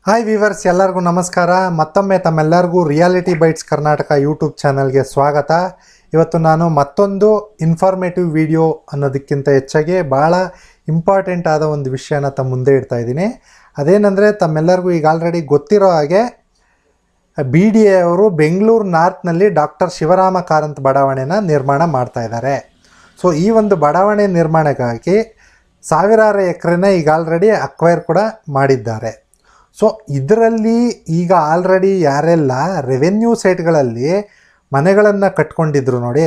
Hi viewers, ಎಲ್ಲರಿಗೂ ನಮಸ್ಕಾರ. ಮತ್ತೊಮ್ಮೆ ತಮ್ಮೆಲ್ಲರಿಗೂ ರಿಯಾಲಿಟಿ ಬೈಟ್ಸ್ ಕರ್ನಾಟಕ ಯೂಟ್ಯೂಬ್ ಚಾನಲ್ಗೆ ಸ್ವಾಗತ. ಇವತ್ತು ನಾನು ಮತ್ತೊಂದು ಇನ್ಫಾರ್ಮೇಟಿವ್ ವಿಡಿಯೋ ಅನ್ನೋದಕ್ಕಿಂತ ಹೆಚ್ಚಾಗಿ ಭಾಳ ಇಂಪಾರ್ಟೆಂಟ್ ಆದ ಒಂದು ವಿಷಯನ ತಮ್ಮ ಮುಂದೆ ಇಡ್ತಾ ಇದ್ದೀನಿ. ಅದೇನೆಂದರೆ, ತಮ್ಮೆಲ್ಲರಿಗೂ ಈಗ ಆಲ್ರೆಡಿ ಗೊತ್ತಿರೋ ಹಾಗೆ BDA ಅವರು ಬೆಂಗಳೂರು ನಾರ್ತ್ನಲ್ಲಿ ಡಾಕ್ಟರ್ ಶಿವರಾಮ ಕಾರಂತ್ ಬಡಾವಣೆನ ನಿರ್ಮಾಣ ಮಾಡ್ತಾ ಇದ್ದಾರೆ. ಸೊ ಈ ಒಂದು ಬಡಾವಣೆ ನಿರ್ಮಾಣಕ್ಕಾಗಿ ಸಾವಿರಾರು ಎಕರೆನ ಈಗ ಆಲ್ರೆಡಿ ಅಕ್ವೈರ್ ಕೂಡ ಮಾಡಿದ್ದಾರೆ. ಸೊ ಇದರಲ್ಲಿ ಈಗ ಆಲ್ರೆಡಿ ಯಾರೆಲ್ಲ ರೆವೆನ್ಯೂ ಸೈಟ್ಗಳಲ್ಲಿ ಮನೆಗಳನ್ನು ಕಟ್ಕೊಂಡಿದ್ರು ನೋಡಿ,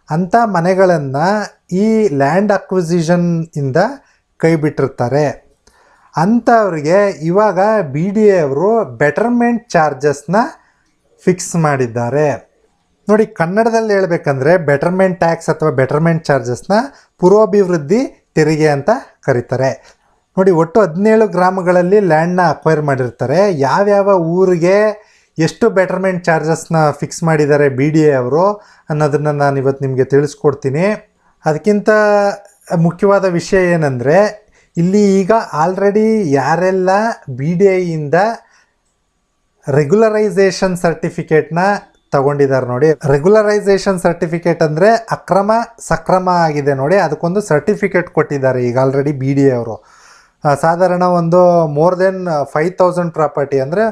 ಅಂಥ ಮನೆಗಳನ್ನು ಈ ಲ್ಯಾಂಡ್ ಅಕ್ವಿಸಿಷನ್ ಇಂದ ಕೈ ಬಿಟ್ಟಿರ್ತಾರೆ. ಅಂಥವ್ರಿಗೆ ಇವಾಗ BDA ಅವರು ಬೆಟರ್ಮೆಂಟ್ ಚಾರ್ಜಸ್ನ ಫಿಕ್ಸ್ ಮಾಡಿದ್ದಾರೆ ನೋಡಿ. ಕನ್ನಡದಲ್ಲಿ ಹೇಳ್ಬೇಕಂದ್ರೆ ಬೆಟರ್ಮೆಂಟ್ ಟ್ಯಾಕ್ಸ್ ಅಥವಾ ಬೆಟರ್ಮೆಂಟ್ ಚಾರ್ಜಸ್ನ ಪೂರ್ವಾಭಿವೃದ್ಧಿ ತೆರಿಗೆ ಅಂತ ಕರೀತಾರೆ ನೋಡಿ. ಒಟ್ಟು 17 ಗ್ರಾಮಗಳಲ್ಲಿ ಲ್ಯಾಂಡ್ನ ಅಕ್ವೈರ್ ಮಾಡಿರ್ತಾರೆ. ಯಾವ್ಯಾವ ಊರಿಗೆ ಎಷ್ಟು ಬೆಟರ್ಮೆಂಟ್ ಚಾರ್ಜಸ್ನ ಫಿಕ್ಸ್ ಮಾಡಿದ್ದಾರೆ BDA ಅವರು ಅನ್ನೋದನ್ನು ನಾನು ಇವತ್ತು ನಿಮಗೆ ತಿಳಿಸ್ಕೊಡ್ತೀನಿ. ಅದಕ್ಕಿಂತ ಮುಖ್ಯವಾದ ವಿಷಯ ಏನಂದರೆ, ಇಲ್ಲಿ ಈಗ ಆಲ್ರೆಡಿ ಯಾರೆಲ್ಲ BDAಯಿಂದ ರೆಗ್ಯುಲರೈಸೇಷನ್ ಸರ್ಟಿಫಿಕೇಟ್ನ ತಗೊಂಡಿದ್ದಾರೆ ನೋಡಿ. ರೆಗ್ಯುಲರೈಸೇಷನ್ ಸರ್ಟಿಫಿಕೇಟ್ ಅಂದರೆ ಅಕ್ರಮ ಸಕ್ರಮ ಆಗಿದೆ ನೋಡಿ, ಅದಕ್ಕೊಂದು ಸರ್ಟಿಫಿಕೇಟ್ ಕೊಟ್ಟಿದ್ದಾರೆ ಈಗ ಆಲ್ರೆಡಿ BDA ಅವರು. ಸಾಧಾರಣ ಒಂದು ಮೋರ್ ದೆನ್ 5000 ಪ್ರಾಪರ್ಟಿ ಅಂದರೆ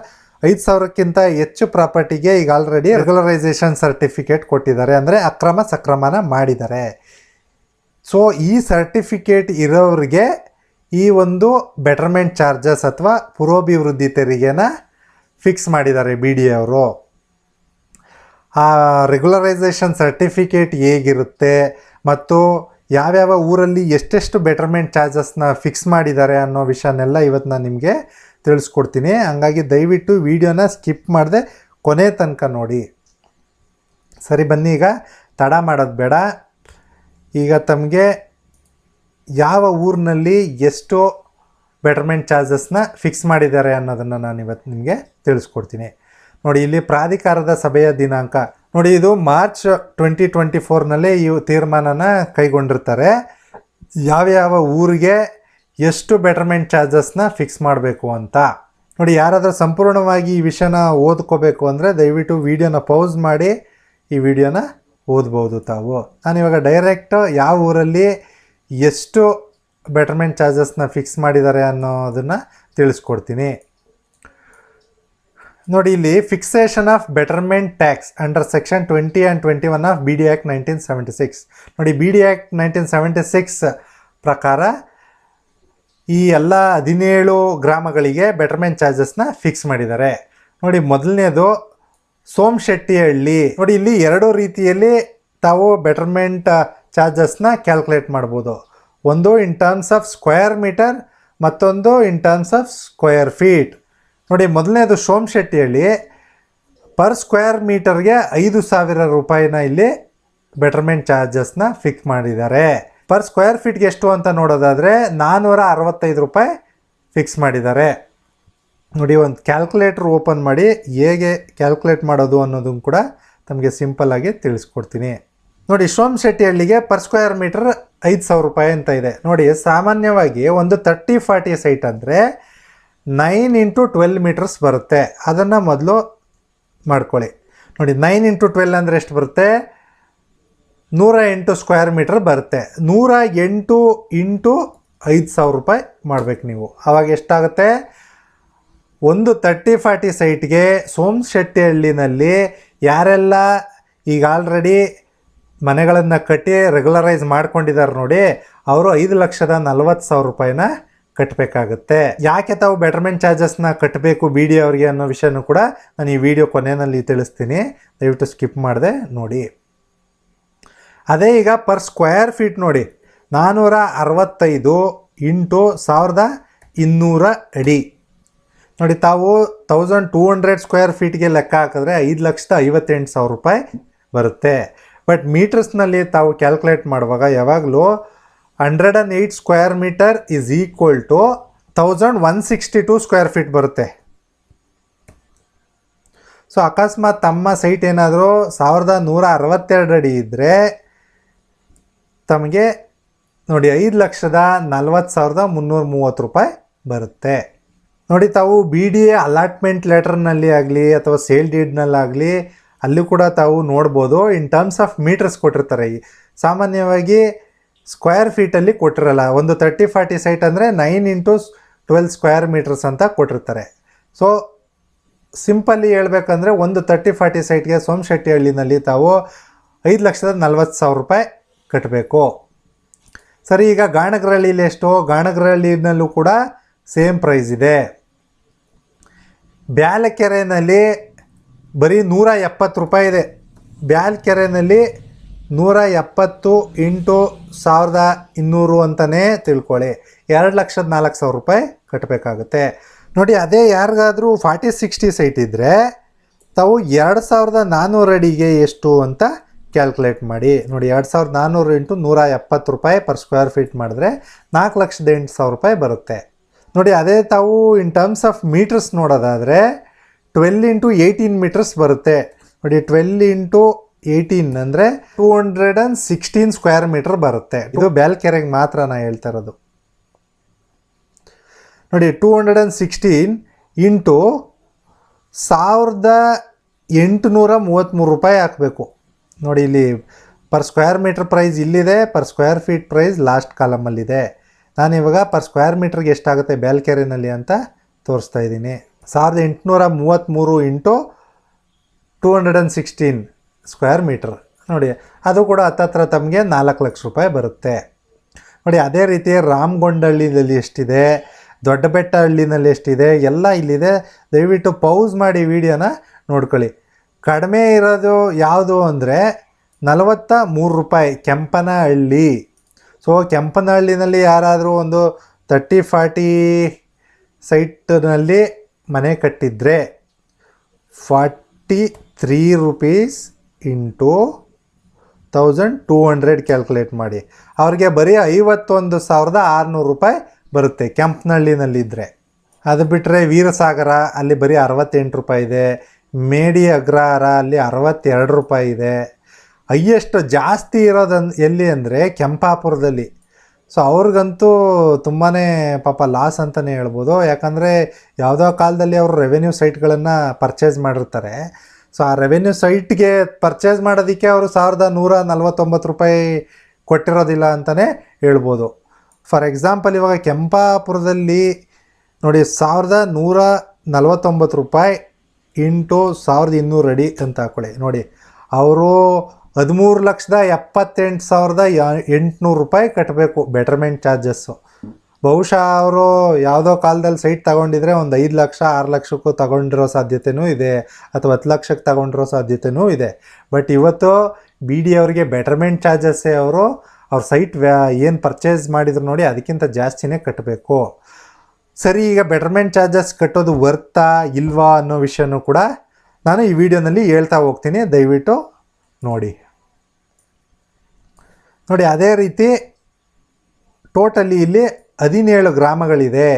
5000ಕ್ಕಿಂತ ಹೆಚ್ಚು ಪ್ರಾಪರ್ಟಿಗೆ ಈಗ ಆಲ್ರೆಡಿ ರೆಗ್ಯುಲರೈಸೇಷನ್ ಸರ್ಟಿಫಿಕೇಟ್ ಕೊಟ್ಟಿದ್ದಾರೆ, ಅಂದರೆ ಅಕ್ರಮ ಸಕ್ರಮನ ಮಾಡಿದ್ದಾರೆ. ಸೊ ಈ ಸರ್ಟಿಫಿಕೇಟ್ ಇರೋರಿಗೆ ಈ ಒಂದು ಬೆಟರ್ಮೆಂಟ್ ಚಾರ್ಜಸ್ ಅಥವಾ ಪೂರ್ವಾಭಿವೃದ್ಧಿ ತೆರಿಗೆನ ಫಿಕ್ಸ್ ಮಾಡಿದ್ದಾರೆ BDA ಅವರು. ಆ ರೆಗ್ಯುಲರೈಸೇಷನ್ ಸರ್ಟಿಫಿಕೇಟ್ ಹೇಗಿರುತ್ತೆ ಮತ್ತು ಯಾವ್ಯಾವ ಊರಲ್ಲಿ ಎಷ್ಟೆಷ್ಟು ಬೆಟರ್ಮೆಂಟ್ ಚಾರ್ಜಸ್ನ ಫಿಕ್ಸ್ ಮಾಡಿದ್ದಾರೆ ಅನ್ನೋ ವಿಷಯನೆಲ್ಲ ಇವತ್ತು ನಾನು ನಿಮಗೆ ತಿಳಿಸ್ಕೊಡ್ತೀನಿ. ಹಂಗಾಗಿ ದಯವಿಟ್ಟು ವಿಡಿಯೋನ ಸ್ಕಿಪ್ ಮಾಡದೆ ಕೊನೆ ತನಕ ನೋಡಿ. ಸರಿ, ಬನ್ನಿ, ಈಗ ತಡ ಮಾಡೋದು ಬೇಡ. ಈಗ ತಮಗೆ ಯಾವ ಊರಿನಲ್ಲಿ ಎಷ್ಟು ಬೆಟರ್ಮೆಂಟ್ ಚಾರ್ಜಸ್ನ ಫಿಕ್ಸ್ ಮಾಡಿದ್ದಾರೆ ಅನ್ನೋದನ್ನು ನಾನು ಇವತ್ತು ನಿಮಗೆ ತಿಳಿಸ್ಕೊಡ್ತೀನಿ ನೋಡಿ. ಇಲ್ಲಿ ಪ್ರಾಧಿಕಾರದ ಸಭೆಯ ದಿನಾಂಕ ನೋಡಿ, ಇದು ಮಾರ್ಚ್ 2024ನಲ್ಲಿ ಈ ತೀರ್ಮಾನನ ಕೈಗೊಂಡಿರ್ತಾರೆ. ಯಾವ್ಯಾವ ಊರಿಗೆ ಎಷ್ಟು ಬೆಟರ್ಮೆಂಟ್ ಚಾರ್ಜಸ್ನ ಫಿಕ್ಸ್ ಮಾಡಬೇಕು ಅಂತ ನೋಡಿ. ಯಾರಾದರೂ ಸಂಪೂರ್ಣವಾಗಿ ಈ ವಿಷಯನ ಓದ್ಕೋಬೇಕು ಅಂದರೆ ದಯವಿಟ್ಟು ವಿಡಿಯೋನ ಪೌಸ್ ಮಾಡಿ ಈ ವಿಡಿಯೋನ ಓದ್ಬೋದು ತಾವು. ನಾನಿವಾಗ ಡೈರೆಕ್ಟ್ ಯಾವ ಊರಲ್ಲಿ ಎಷ್ಟು ಬೆಟರ್ಮೆಂಟ್ ಚಾರ್ಜಸ್ನ ಫಿಕ್ಸ್ ಮಾಡಿದ್ದಾರೆ ಅನ್ನೋದನ್ನು ತಿಳಿಸ್ಕೊಡ್ತೀನಿ ನೋಡಿ. ಇಲ್ಲಿ fixation of betterment tax under section 20 and 21 of BDA act 1976 ನೋಡಿ. BDA ಆ್ಯಕ್ಟ್ 1976 ಪ್ರಕಾರ ಈ ಎಲ್ಲ 17 ಗ್ರಾಮಗಳಿಗೆ ಬೆಟರ್ಮೆಂಟ್ ಚಾರ್ಜಸ್ನ ಫಿಕ್ಸ್ ಮಾಡಿದ್ದಾರೆ ನೋಡಿ. ಮೊದಲನೇದು ಸೋಮಶೆಟ್ಟಿಹಳ್ಳಿ ನೋಡಿ. ಇಲ್ಲಿ ಎರಡು ರೀತಿಯಲ್ಲಿ ತಾವು ಬೆಟರ್ಮೆಂಟ್ ಚಾರ್ಜಸ್ನ ಕ್ಯಾಲ್ಕುಲೇಟ್ ಮಾಡ್ಬೋದು. ಒಂದು in terms of square metre, ಮತ್ತೊಂದು in terms of square feet ನೋಡಿ. ಮೊದಲನೇದು ಸೋಮಶೆಟ್ಟಿಹಳ್ಳಿ ಪರ್ ಸ್ಕ್ವೇರ್ ಮೀಟರ್ಗೆ 5000 ರೂಪಾಯಿನ ಇಲ್ಲಿ ಬೆಟರ್ಮೆಂಟ್ ಚಾರ್ಜಸ್ನ ಫಿಕ್ಸ್ ಮಾಡಿದ್ದಾರೆ. ಪರ್ ಸ್ಕ್ವೇರ್ ಫೀಟ್ಗೆ ಎಷ್ಟು ಅಂತ ನೋಡೋದಾದರೆ 465 ರೂಪಾಯಿ ಫಿಕ್ಸ್ ಮಾಡಿದ್ದಾರೆ ನೋಡಿ. ಒಂದು ಕ್ಯಾಲ್ಕುಲೇಟ್ರ್ ಓಪನ್ ಮಾಡಿ ಹೇಗೆ ಕ್ಯಾಲ್ಕುಲೇಟ್ ಮಾಡೋದು ಅನ್ನೋದನ್ನು ಕೂಡ ತಮಗೆ ಸಿಂಪಲ್ಲಾಗಿ ತಿಳಿಸ್ಕೊಡ್ತೀನಿ ನೋಡಿ. ಸೋಮಶೆಟ್ಟಿಹಳ್ಳಿಗೆ ಪರ್ ಸ್ಕ್ವೇರ್ ಮೀಟರ್ 5000 ರೂಪಾಯಿ ಅಂತ ಇದೆ ನೋಡಿ. ಸಾಮಾನ್ಯವಾಗಿ ಒಂದು 30-40 ಸೈಟ್ ಅಂದರೆ 9 into 12 ಮೀಟರ್ಸ್ ಬರುತ್ತೆ. ಅದನ್ನು ಮೊದಲು ಮಾಡ್ಕೊಳ್ಳಿ ನೋಡಿ. 9 into 12 ಅಂದರೆ ಎಷ್ಟು ಬರುತ್ತೆ? 108 ಸ್ಕ್ವೇರ್ ಮೀಟರ್ ಬರುತ್ತೆ. 108 ಇಂಟು 5000 ರೂಪಾಯಿ ಮಾಡಬೇಕು ನೀವು. ಆವಾಗ ಎಷ್ಟಾಗುತ್ತೆ? ಒಂದು 30-40 ಸೈಟ್ಗೆ ಸೋಮಶೆಟ್ಟಿಹಳ್ಳಿನಲ್ಲಿ ಯಾರೆಲ್ಲ ಈಗ ಆಲ್ರೆಡಿ ಮನೆಗಳನ್ನು ಕಟ್ಟಿ ರೆಗ್ಯುಲರೈಸ್ ಮಾಡ್ಕೊಂಡಿದ್ದಾರೆ ನೋಡಿ, ಅವರು 5,40,000 ರೂಪಾಯಿನ ಕಟ್ಟಬೇಕಾಗುತ್ತೆ. ಯಾಕೆ ತಾವು ಬೆಟರ್ಮೆಂಟ್ ಚಾರ್ಜಸ್ನ ಕಟ್ಟಬೇಕು BDA ಅವರಿಗೆ ಅನ್ನೋ ವಿಷಯನೂ ಕೂಡ ನಾನು ಈ ವಿಡಿಯೋ ಕೊನೆಯಲ್ಲಿ ತಿಳಿಸ್ತೀನಿ, ದಯವಿಟ್ಟು ಸ್ಕಿಪ್ ಮಾಡದೆ ನೋಡಿ. ಅದೇ ಈಗ ಪರ್ ಸ್ಕ್ವೇರ್ ಫೀಟ್ ನೋಡಿ, 465 ಇಂಟು 1200 ಅಡಿ ನೋಡಿ. ತಾವು 1200 ಸ್ಕ್ವೇರ್ ಫೀಟ್ಗೆ ಲೆಕ್ಕ ಹಾಕಿದ್ರೆ 5,58,000 ರೂಪಾಯಿ ಬರುತ್ತೆ. ಬಟ್ ಮೀಟರ್ಸ್ನಲ್ಲಿ ತಾವು ಕ್ಯಾಲ್ಕುಲೇಟ್ ಮಾಡುವಾಗ ಯಾವಾಗಲೂ 108 square metre is equal to 1162 square feet ಬರುತ್ತೆ. ಸೊ ಅಕಸ್ಮಾತ್ ತಮ್ಮ ಸೈಟ್ ಏನಾದರೂ 1162 ಅಡಿ ಇದ್ದರೆ ತಮಗೆ ನೋಡಿ 5,40,330 ರೂಪಾಯಿ ಬರುತ್ತೆ. ನೋಡಿ ತಾವು BDA ಅಲಾಟ್ಮೆಂಟ್ ಲೆಟರ್ನಲ್ಲಿ ಆಗಲಿ ಅಥವಾ ಸೇಲ್ ಡೀಡ್ನಲ್ಲಾಗಲಿ ಅಲ್ಲಿ ಕೂಡ ತಾವು ನೋಡ್ಬೋದು ಇನ್ ಟರ್ಮ್ಸ್ ಆಫ್ ಮೀಟರ್ಸ್ ಕೊಟ್ಟಿರ್ತಾರೆ. ಸಾಮಾನ್ಯವಾಗಿ ಸ್ಕ್ವೇರ್ ಫೀಟಲ್ಲಿ ಕೊಟ್ಟಿರಲ್ಲ. ಒಂದು 30-40 ಸೈಟ್ ಅಂದರೆ 9x12 ಸ್ಕ್ವೇರ್ ಮೀಟರ್ಸ್ ಅಂತ ಕೊಟ್ಟಿರ್ತಾರೆ. ಸೊ ಸಿಂಪಲ್ಲಿ ಹೇಳ್ಬೇಕಂದ್ರೆ ಒಂದು 30-40 ಸೈಟ್ಗೆ ಸೋಮಶೆಟ್ಟಿಹಳ್ಳಿನಲ್ಲಿ ತಾವು 5,40,000 ರೂಪಾಯಿ ಕಟ್ಟಬೇಕು. ಸರಿ, ಈಗ ಗಾಣಗರಹಳ್ಳಿಲಿ ಎಷ್ಟು? ಗಾಣಗರಹಳ್ಳಿನಲ್ಲೂ ಕೂಡ ಸೇಮ್ ಪ್ರೈಸ್ ಇದೆ. ಬ್ಯಾಲಕೆರೆನಲ್ಲಿ ಬರೀ 170 ರೂಪಾಯಿ ಇದೆ. ಬ್ಯಾಲಕೆರೆನಲ್ಲಿ 170 × 1,200 ಅಂತಲೇ ತಿಳ್ಕೊಳ್ಳಿ, 2,04,000 ರೂಪಾಯಿ ಕಟ್ಟಬೇಕಾಗುತ್ತೆ. ನೋಡಿ, ಅದೇ ಯಾರಿಗಾದರೂ 40-60 ಸೈಟ್ ಇದ್ದರೆ ತಾವು 2,400 ಅಡಿಗೆ ಎಷ್ಟು ಅಂತ ಕ್ಯಾಲ್ಕುಲೇಟ್ ಮಾಡಿ. ನೋಡಿ, 2,400 × 170 ರೂಪಾಯಿ ಪರ್ ಸ್ಕ್ವೇರ್ ಫೀಟ್ ಮಾಡಿದ್ರೆ 4,08,000 ರೂಪಾಯಿ ಬರುತ್ತೆ. ನೋಡಿ, ಅದೇ ತಾವು ಇನ್ ಟರ್ಮ್ಸ್ ಆಫ್ ಮೀಟರ್ಸ್ ನೋಡೋದಾದರೆ 12 × 18 ಮೀಟರ್ಸ್ ಬರುತ್ತೆ. ನೋಡಿ, 12 × 18 ಅಂದರೆ 216 ಸ್ಕ್ವೇರ್ ಮೀಟರ್ ಬರುತ್ತೆ. ಇದು ಬ್ಯಾಲ್ಕೆರೆಗೆ ಮಾತ್ರ ನಾನು ಹೇಳ್ತಾ ಇರೋದು. ನೋಡಿ, 216 × 1,833 ರೂಪಾಯಿ ಹಾಕಬೇಕು. ನೋಡಿ, ಇಲ್ಲಿ ಪರ್ ಸ್ಕ್ವೇರ್ ಮೀಟರ್ ಪ್ರೈಸ್ ಇಲ್ಲಿದೆ, per square feet price last ಕಾಲಮಲ್ಲಿದೆ. ನಾನು ಇವಾಗ ಪರ್ ಸ್ಕ್ವೇರ್ ಮೀಟ್ರಿಗೆ ಎಷ್ಟಾಗುತ್ತೆ ಬ್ಯಾಲ್ಕೆರೆನಲ್ಲಿ ಅಂತ ತೋರಿಸ್ತಾ ಇದ್ದೀನಿ. 1,833 × 216 ಸ್ಕ್ವೇರ್ ಮೀಟ್ರ್. ನೋಡಿ, ಅದು ಕೂಡ ಹತ್ತತ್ರ ತಮಗೆ 4 ಲಕ್ಷ ರೂಪಾಯಿ ಬರುತ್ತೆ. ನೋಡಿ, ಅದೇ ರೀತಿ ರಾಮಗೊಂಡಹಳ್ಳಿನಲ್ಲಿ ಎಷ್ಟಿದೆ, ದೊಡ್ಡಬೆಟ್ಟಹಳ್ಳಿನಲ್ಲಿ ಎಷ್ಟಿದೆ ಎಲ್ಲ ಇಲ್ಲಿದೆ. ದಯವಿಟ್ಟು ಪೌಸ್ ಮಾಡಿ ವಿಡಿಯೋನ ನೋಡ್ಕೊಳ್ಳಿ. ಕಡಿಮೆ ಇರೋದು ಯಾವುದು ಅಂದರೆ 43 ರೂಪಾಯಿ ಕೆಂಪನಹಳ್ಳಿ. ಸೊ ಕೆಂಪನಹಳ್ಳಿನಲ್ಲಿ ಯಾರಾದರೂ ಒಂದು 30-40 ಸೈಟ್ನಲ್ಲಿ ಮನೆ ಕಟ್ಟಿದರೆ 43 ರೂಪೀಸ್ × 1,200 ಕ್ಯಾಲ್ಕುಲೇಟ್ ಮಾಡಿ. ಅವ್ರಿಗೆ ಬರೀ 51,600 ರೂಪಾಯಿ ಬರುತ್ತೆ ಕೆಂಪನಹಳ್ಳಿನಲ್ಲಿದ್ದರೆ. ಅದು ಬಿಟ್ಟರೆ ವೀರಸಾಗರ ಅಲ್ಲಿ ಬರೀ 68 ರೂಪಾಯಿ ಇದೆ. ಮೇಡಿ ಅಗ್ರಹಾರ ಅಲ್ಲಿ 62 ರೂಪಾಯಿ ಇದೆ. ಹೈಯೆಸ್ಟ್ ಜಾಸ್ತಿ ಇರೋದು ಎಲ್ಲಿ ಅಂದರೆ ಕೆಂಪಾಪುರದಲ್ಲಿ. ಸೊ ಅವ್ರಿಗಂತೂ ತುಂಬಾ ಪಾಪ ಲಾಸ್ ಅಂತಲೇ ಹೇಳ್ಬೋದು. ಯಾಕಂದರೆ ಯಾವುದೋ ಕಾಲದಲ್ಲಿ ಅವರು ರೆವೆನ್ಯೂ ಸೈಟ್ಗಳನ್ನು ಪರ್ಚೇಸ್ ಮಾಡಿರ್ತಾರೆ. ಸೊ ಆ ರೆವೆನ್ಯೂ ಸೈಟ್ಗೆ ಪರ್ಚೇಸ್ ಮಾಡೋದಕ್ಕೆ ಅವರು 1,149 ರೂಪಾಯಿ ಕೊಟ್ಟಿರೋದಿಲ್ಲ ಅಂತಲೇ ಹೇಳ್ಬೋದು. ಫಾರ್ ಎಕ್ಸಾಂಪಲ್ ಇವಾಗ ಕೆಂಪಾಪುರದಲ್ಲಿ ನೋಡಿ 1,149 ರೂಪಾಯಿ × 1,200 ಅಡಿ ಅಂತ ಹಾಕೊಳ್ಳಿ. ನೋಡಿ, ಅವರು 13,78,800 ರೂಪಾಯಿ ಕಟ್ಟಬೇಕು ಬೆಟರ್ಮೆಂಟ್ ಚಾರ್ಜಸ್ಸು. ಬಹುಶಃ ಅವರು ಯಾವುದೋ ಕಾಲದಲ್ಲಿ ಸೈಟ್ ತಗೊಂಡಿದ್ರೆ ಒಂದು 5 ಲಕ್ಷ 6 ಲಕ್ಷಕ್ಕೂ ತಗೊಂಡಿರೋ ಸಾಧ್ಯತೆಯೂ ಇದೆ, ಅಥವಾ 10 ಲಕ್ಷಕ್ಕೆ ತಗೊಂಡಿರೋ ಸಾಧ್ಯತೆಯೂ ಇದೆ. ಬಟ್ ಇವತ್ತು BD ಅವರಿಗೆ ಬೆಟರ್ಮೆಂಟ್ ಚಾರ್ಜಸ್ಸೇ ಅವ್ರ ಸೈಟ್ ಏನು ಪರ್ಚೇಸ್ ಮಾಡಿದ್ರು ನೋಡಿ ಅದಕ್ಕಿಂತ ಜಾಸ್ತಿನೇ ಕಟ್ಟಬೇಕು. ಸರಿ, ಈಗ ಬೆಟರ್ಮೆಂಟ್ ಚಾರ್ಜಸ್ ಕಟ್ಟೋದು ವರ್ತಾ ಇಲ್ವಾ ಅನ್ನೋ ವಿಷಯನೂ ಕೂಡ ನಾನು ಈ ವಿಡಿಯೋನಲ್ಲಿ ಹೇಳ್ತಾ ಹೋಗ್ತೀನಿ, ದಯವಿಟ್ಟು ನೋಡಿ. ನೋಡಿ, ಅದೇ ರೀತಿ ಟೋಟಲಿ ಇಲ್ಲಿ 17 ಗ್ರಾಮಗಳಿದೆ.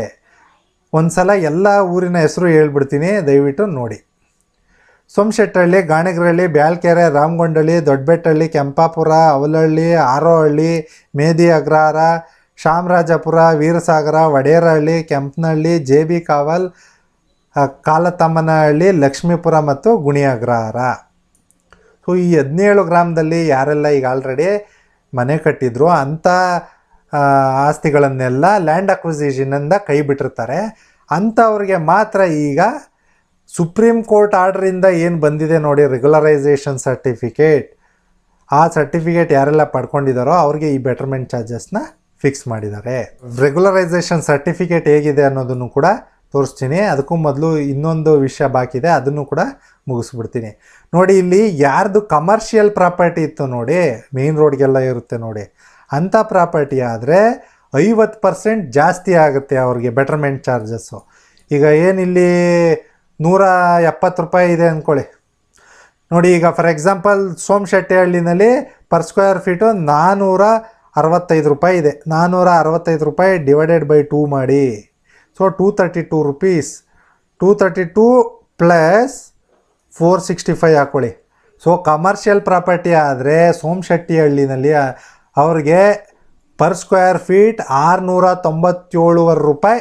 ಒಂದು ಸಲ ಎಲ್ಲ ಊರಿನ ಹೆಸರು ಹೇಳ್ಬಿಡ್ತೀನಿ, ದಯವಿಟ್ಟು ನೋಡಿ. ಸೋಮಶೆಟ್ಟಹಳ್ಳಿ, ಗಾಣಗರಹಳ್ಳಿ, ಬ್ಯಾಲ್ಕೆರೆ, ರಾಮಗೊಂಡಹಳ್ಳಿ, ದೊಡ್ಡಬೆಟ್ಟಹಳ್ಳಿ, ಕೆಂಪಾಪುರ, ಅವಲಹಳ್ಳಿ, ಆರೋಹಳ್ಳಿ, ಮೇದಿ ಅಗ್ರಹಾರ, ಚಾಮರಾಜಪುರ, ವೀರಸಾಗರ, ವಡೇರಹಳ್ಳಿ, ಕೆಂಪನಹಳ್ಳಿ, JB ಕಾವಲ್, ಕಾಲತಮ್ಮನಹಳ್ಳಿ, ಲಕ್ಷ್ಮೀಪುರ ಮತ್ತು ಗುಣಿ ಅಗ್ರಹಾರ. ಸೊ ಈ 17 ಗ್ರಾಮದಲ್ಲಿ ಯಾರೆಲ್ಲ ಈಗ ಆಲ್ರೆಡಿ ಮನೆ ಕಟ್ಟಿದ್ರು ಅಂಥ ಆಸ್ತಿಗಳನ್ನೆಲ್ಲ ಲ್ಯಾಂಡ್ ಅಕ್ವಿಸಿಷನಿಂದ ಕೈ ಬಿಟ್ಟಿರ್ತಾರೆ. ಅಂಥವ್ರಿಗೆ ಮಾತ್ರ ಈಗ ಸುಪ್ರೀಂ ಕೋರ್ಟ್ ಆರ್ಡ್ರಿಂದ ಏನು ಬಂದಿದೆ ನೋಡಿ, ರೆಗ್ಯುಲರೈಸೇಷನ್ ಸರ್ಟಿಫಿಕೇಟ್, ಆ ಸರ್ಟಿಫಿಕೇಟ್ ಯಾರೆಲ್ಲ ಪಡ್ಕೊಂಡಿದ್ದಾರೋ ಅವ್ರಿಗೆ ಈ ಬೆಟರ್ಮೆಂಟ್ ಚಾರ್ಜಸ್ನ ಫಿಕ್ಸ್ ಮಾಡಿದ್ದಾರೆ. ರೆಗ್ಯುಲರೈಸೇಷನ್ ಸರ್ಟಿಫಿಕೇಟ್ ಹೇಗಿದೆ ಅನ್ನೋದನ್ನು ಕೂಡ ತೋರಿಸ್ತೀನಿ. ಅದಕ್ಕೂ ಮೊದಲು ಇನ್ನೊಂದು ವಿಷಯ ಬಾಕಿ ಇದೆ, ಅದನ್ನು ಕೂಡ ಮುಗಿಸ್ಬಿಡ್ತೀನಿ. ನೋಡಿ, ಇಲ್ಲಿ ಯಾರ್ದು ಕಮರ್ಷಿಯಲ್ ಪ್ರಾಪರ್ಟಿ ಇತ್ತು ನೋಡಿ, ಮೇನ್ ರೋಡ್ಗೆಲ್ಲ ಇರುತ್ತೆ ನೋಡಿ, ಅಂಥ ಪ್ರಾಪರ್ಟಿ ಆದರೆ 50% ಜಾಸ್ತಿ ಆಗುತ್ತೆ ಅವ್ರಿಗೆ ಬೆಟರ್ಮೆಂಟ್ ಚಾರ್ಜಸ್ಸು. ಈಗ ಏನಿಲ್ಲಿ 170 ರೂಪಾಯಿ ಇದೆ ಅಂದ್ಕೊಳ್ಳಿ. ನೋಡಿ, ಈಗ ಫಾರ್ ಎಕ್ಸಾಂಪಲ್ ಸೋಮಶೆಟ್ಟಿಹಳ್ಳಿನಲ್ಲಿ ಪರ್ ಸ್ಕ್ವೇರ್ ಫೀಟು 465 ರೂಪಾಯಿ ಇದೆ. 465 ರೂಪಾಯಿ ಡಿವೈಡೆಡ್ ಬೈ 2 ಮಾಡಿ. So 232 rupees. 232 ಪ್ಲಸ್ 465 ಹಾಕ್ಕೊಳ್ಳಿ. ಸೊ ಕಮರ್ಷಿಯಲ್ ಪ್ರಾಪರ್ಟಿ ಆದರೆ ಸೋಮಶೆಟ್ಟಿಹಳ್ಳಿನಲ್ಲಿ ಅವ್ರಿಗೆ ಪರ್ ಸ್ಕ್ವೇರ್ ಫೀಟ್ 697 ರೂಪಾಯಿ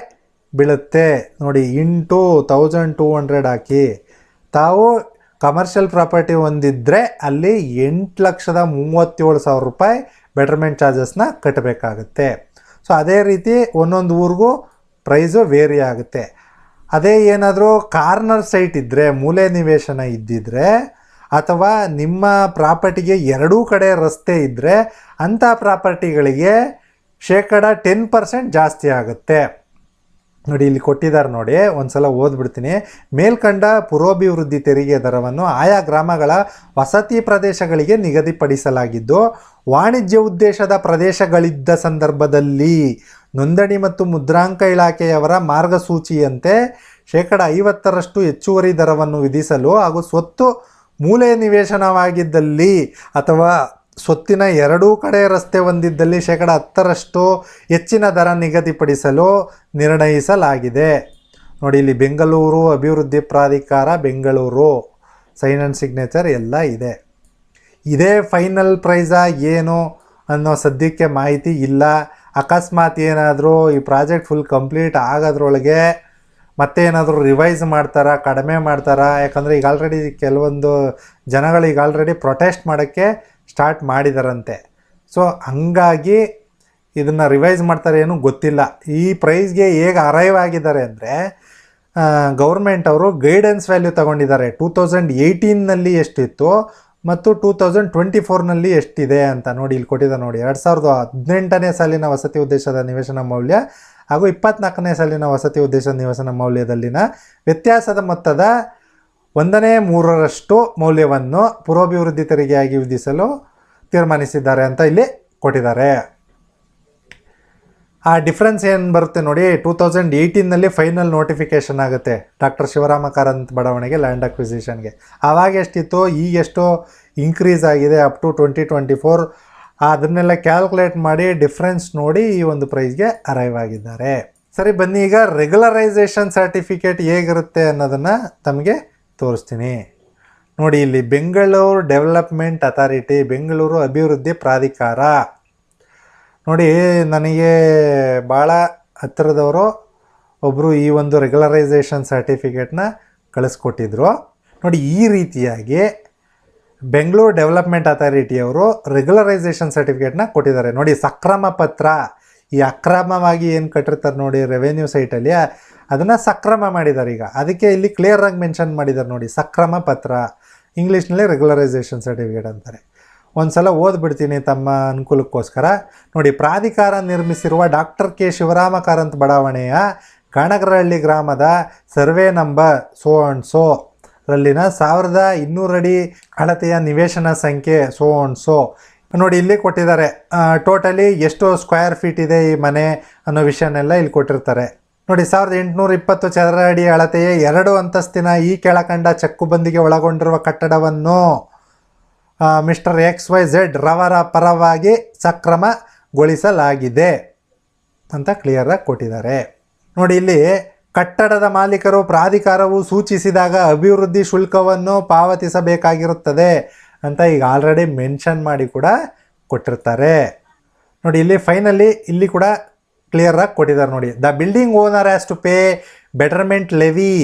ಬೀಳುತ್ತೆ ನೋಡಿ. ಇಂಟು 1200 ಹಾಕಿ ತಾವು ಕಮರ್ಷಿಯಲ್ ಪ್ರಾಪರ್ಟಿ ಹೊಂದಿದ್ರೆ ಅಲ್ಲಿ 8,37,000 ರೂಪಾಯಿ ಬೆಟರ್ಮೆಂಟ್ ಚಾರ್ಜಸ್ನ ಕಟ್ಟಬೇಕಾಗುತ್ತೆ. ಸೊ ಅದೇ ರೀತಿ ಒಂದೊಂದು ಊರಿಗೂ ಪ್ರೈಸು ವೇರಿ ಆಗುತ್ತೆ. ಅದೇ ಏನಾದರೂ ಕಾರ್ನರ್ ಸೈಟ್ ಇದ್ದರೆ, ಮೂಲೆ ನಿವೇಶನ ಇದ್ದಿದ್ರೆ, ಅಥವಾ ನಿಮ್ಮ ಪ್ರಾಪರ್ಟಿಗೆ ಎರಡೂ ಕಡೆ ರಸ್ತೆ ಇದ್ದರೆ ಅಂಥ ಪ್ರಾಪರ್ಟಿಗಳಿಗೆ ಶೇಕಡ 10% ಜಾಸ್ತಿ ಆಗುತ್ತೆ. ನೋಡಿ ಇಲ್ಲಿ ಕೊಟ್ಟಿದ್ದಾರೆ ನೋಡಿ, ಒಂದು ಸಲ ಓದ್ಬಿಡ್ತೀನಿ. ಮೇಲ್ಕಂಡ ಪುರೋಭಿವೃದ್ಧಿ ತೆರಿಗೆ ದರವನ್ನು ಆಯಾ ಗ್ರಾಮಗಳ ವಸತಿ ಪ್ರದೇಶಗಳಿಗೆ ನಿಗದಿಪಡಿಸಲಾಗಿದ್ದು, ವಾಣಿಜ್ಯ ಉದ್ದೇಶದ ಪ್ರದೇಶಗಳಿದ್ದ ಸಂದರ್ಭದಲ್ಲಿ ನೋಂದಣಿ ಮತ್ತು ಮುದ್ರಾಂಕ ಇಲಾಖೆಯವರ ಮಾರ್ಗಸೂಚಿಯಂತೆ ಶೇಕಡ 50% ಹೆಚ್ಚುವರಿ ದರವನ್ನು ವಿಧಿಸಲು ಹಾಗೂ ಸ್ವತ್ತು ಮೂಲೆ ನಿವೇಶನವಾಗಿದ್ದಲ್ಲಿ ಅಥವಾ ಸ್ವತ್ತಿನ ಎರಡೂ ಕಡೆ ರಸ್ತೆ ಹೊಂದಿದ್ದಲ್ಲಿ ಶೇಕಡ 10% ಹೆಚ್ಚಿನ ದರ ನಿಗದಿಪಡಿಸಲು ನಿರ್ಣಯಿಸಲಾಗಿದೆ. ನೋಡಿ ಇಲ್ಲಿ ಬೆಂಗಳೂರು ಅಭಿವೃದ್ಧಿ ಪ್ರಾಧಿಕಾರ ಬೆಂಗಳೂರು ಸೈನ್ ಆ್ಯಂಡ್ ಸಿಗ್ನೇಚರ್ ಎಲ್ಲ ಇದೆ. ಇದೇ ಫೈನಲ್ ಪ್ರೈಸಾ ಏನು ಅನ್ನೋ ಸದ್ಯಕ್ಕೆ ಮಾಹಿತಿ ಇಲ್ಲ. ಅಕಸ್ಮಾತ್ ಏನಾದರೂ ಈ ಪ್ರಾಜೆಕ್ಟ್ ಫುಲ್ ಕಂಪ್ಲೀಟ್ ಆಗೋದ್ರೊಳಗೆ ಮತ್ತೆ ಏನಾದರೂ ರಿವೈಸ್ ಮಾಡ್ತಾರಾ, ಕಡಿಮೆ ಮಾಡ್ತಾರಾ? ಯಾಕಂದರೆ ಈಗ ಆಲ್ರೆಡಿ ಕೆಲವೊಂದು ಜನಗಳು ಈಗ ಆಲ್ರೆಡಿ ಪ್ರೊಟೆಸ್ಟ್ ಮಾಡೋಕ್ಕೆ ಸ್ಟಾರ್ಟ್ ಮಾಡಿದಾರಂತೆ. ಸೊ ಹಂಗಾಗಿ ಇದನ್ನು ರಿವೈಸ್ ಮಾಡ್ತಾರೆ ಏನೂ ಗೊತ್ತಿಲ್ಲ. ಈ ಪ್ರೈಸ್ಗೆ ಹೇಗೆ ಅರೈವ್ ಆಗಿದ್ದಾರೆ ಅಂದರೆ, ಗೌರ್ಮೆಂಟ್ ಅವರು ಗೈಡೆನ್ಸ್ ವ್ಯಾಲ್ಯೂ ತಗೊಂಡಿದ್ದಾರೆ. 2018ನಲ್ಲಿ ಎಷ್ಟಿತ್ತು ಮತ್ತು 2024ನಲ್ಲಿ ಎಷ್ಟಿದೆ ಅಂತ ನೋಡಿ ಇಲ್ಲಿ ಕೊಟ್ಟಿದ್ದಾರೆ ನೋಡಿ. 2018ನೇ ಸಾಲಿನ ವಸತಿ ಉದ್ದೇಶದ ನಿವೇಶನ ಮೌಲ್ಯ ಹಾಗೂ 24ನೇ ಸಾಲಿನ ವಸತಿ ಉದ್ದೇಶದ ನಿವೇಶನ ಮೌಲ್ಯದಲ್ಲಿನ ವ್ಯತ್ಯಾಸದ ಮೊತ್ತದ 1/3 ಮೌಲ್ಯವನ್ನು ಪುರೋಭಿವೃದ್ಧಿ ತೆರಿಗೆಯಾಗಿ ವಿಧಿಸಲು ತೀರ್ಮಾನಿಸಿದ್ದಾರೆ ಅಂತ ಇಲ್ಲಿ ಕೊಟ್ಟಿದ್ದಾರೆ. ಆ ಡಿಫ್ರೆನ್ಸ್ ಏನು ಬರುತ್ತೆ ನೋಡಿ, 2018ನಲ್ಲಿ ಫೈನಲ್ ನೋಟಿಫಿಕೇಷನ್ ಆಗುತ್ತೆ ಡಾಕ್ಟರ್ ಶಿವರಾಮ ಕಾರಂತ್ ಬಡಾವಣೆಗೆ ಲ್ಯಾಂಡ್ ಅಕ್ವಿಸಿಷನ್ಗೆ. ಆವಾಗ ಎಷ್ಟಿತ್ತು, ಈಗೆಷ್ಟು ಇನ್ಕ್ರೀಸ್ ಆಗಿದೆ ಅಪ್ ಟು 2024. ಅದನ್ನೆಲ್ಲ ಕ್ಯಾಲ್ಕುಲೇಟ್ ಮಾಡಿ ಡಿಫ್ರೆನ್ಸ್ ನೋಡಿ ಈ ಒಂದು ಪ್ರೈಸ್ಗೆ ಅರೈವ್ ಆಗಿದ್ದಾರೆ. ಸರಿ, ಬನ್ನಿ ಈಗ ರೆಗ್ಯುಲರೈಸೇಷನ್ ಸರ್ಟಿಫಿಕೇಟ್ ಹೇಗಿರುತ್ತೆ ಅನ್ನೋದನ್ನು ತಮಗೆ ತೋರಿಸ್ತೀನಿ. ನೋಡಿ ಇಲ್ಲಿ ಬೆಂಗಳೂರು ಡೆವಲಪ್ಮೆಂಟ್ ಅಥಾರಿಟಿ, ಬೆಂಗಳೂರು ಅಭಿವೃದ್ಧಿ ಪ್ರಾಧಿಕಾರ. ನೋಡಿ ನನಗೆ ಭಾಳ ಹತ್ತಿರದವರು ಒಬ್ಬರು ಈ ಒಂದು ರೆಗ್ಯುಲರೈಸೇಷನ್ ಸರ್ಟಿಫಿಕೇಟ್ನ ಕಳಿಸ್ಕೊಟ್ಟಿದ್ರು. ನೋಡಿ ಈ ರೀತಿಯಾಗಿ ಬೆಂಗಳೂರು ಡೆವಲಪ್ಮೆಂಟ್ ಅಥಾರಿಟಿಯವರು ರೆಗ್ಯುಲರೈಸೇಷನ್ ಸರ್ಟಿಫಿಕೇಟ್ನ ಕೊಟ್ಟಿದ್ದಾರೆ. ನೋಡಿ ಸಕ್ರಮ ಪತ್ರ, ಈ ಅಕ್ರಮವಾಗಿ ಏನು ಕಟ್ಟಿರ್ತಾರೆ ನೋಡಿ ರೆವೆನ್ಯೂ ಸೈಟಲ್ಲಿ, ಅದನ್ನು ಸಕ್ರಮ ಮಾಡಿದ್ದಾರೆ. ಈಗ ಅದಕ್ಕೆ ಇಲ್ಲಿ ಕ್ಲಿಯರಾಗಿ ಮೆನ್ಷನ್ ಮಾಡಿದ್ದಾರೆ ನೋಡಿ, ಸಕ್ರಮ ಪತ್ರ, ಇಂಗ್ಲೀಷ್ನಲ್ಲಿ ರೆಗ್ಯುಲರೈಸೇಷನ್ ಸರ್ಟಿಫಿಕೇಟ್ ಅಂತಾರೆ. ಒಂದು ಸಲ ಓದ್ಬಿಡ್ತೀನಿ ತಮ್ಮ ಅನುಕೂಲಕ್ಕೋಸ್ಕರ. ನೋಡಿ, ಪ್ರಾಧಿಕಾರ ನಿರ್ಮಿಸಿರುವ ಡಾಕ್ಟರ್ ಕೆ ಶಿವರಾಮ ಕಾರಂತ್ ಬಡಾವಣೆಯ ಗಾಣಗರಹಳ್ಳಿ ಗ್ರಾಮದ survey number so and so ರಲ್ಲಿನ 1200 ಅಡಿ ಅಳತೆಯ ನಿವೇಶನ ಸಂಖ್ಯೆ ಸೋ ಅಂಡ್ ಸೋ. ನೋಡಿ ಇಲ್ಲಿ ಕೊಟ್ಟಿದ್ದಾರೆ ಟೋಟಲಿ ಎಷ್ಟು ಸ್ಕ್ವೇರ್ ಫೀಟ್ ಇದೆ ಈ ಮನೆ ಅನ್ನೋ ವಿಷಯನೆಲ್ಲ ಇಲ್ಲಿ ಕೊಟ್ಟಿರ್ತಾರೆ. ನೋಡಿ 1820 ಚದರ ಅಡಿ ಅಳತೆಯ 2 ಅಂತಸ್ತಿನ ಈ ಕೆಳಕಂಡ ಚಕ್ಕುಬಂದಿಗೆ ಒಳಗೊಂಡಿರುವ ಕಟ್ಟಡವನ್ನು ಮಿಸ್ಟರ್ XYZ ರವರ ಪರವಾಗಿ ಸಕ್ರಮಗೊಳಿಸಲಾಗಿದೆ ಅಂತ ಕ್ಲಿಯರಾಗಿ ಕೊಟ್ಟಿದ್ದಾರೆ. ನೋಡಿ ಇಲ್ಲಿ ಕಟ್ಟಡದ ಮಾಲೀಕರು ಪ್ರಾಧಿಕಾರವು ಸೂಚಿಸಿದಾಗ ಅಭಿವೃದ್ಧಿ ಶುಲ್ಕವನ್ನು ಪಾವತಿಸಬೇಕಾಗಿರುತ್ತದೆ ಅಂತ ಈಗ ಆಲ್ರೆಡಿ ಮೆನ್ಷನ್ ಮಾಡಿ ಕೂಡ ಕೊಟ್ಟಿರ್ತಾರೆ. ನೋಡಿ ಇಲ್ಲಿ ಫೈನಲಿ ಇಲ್ಲಿ ಕೂಡ ಕ್ಲಿಯರಾಗಿ ಕೊಟ್ಟಿದ್ದಾರೆ ನೋಡಿ. The building owner has to pay betterment levy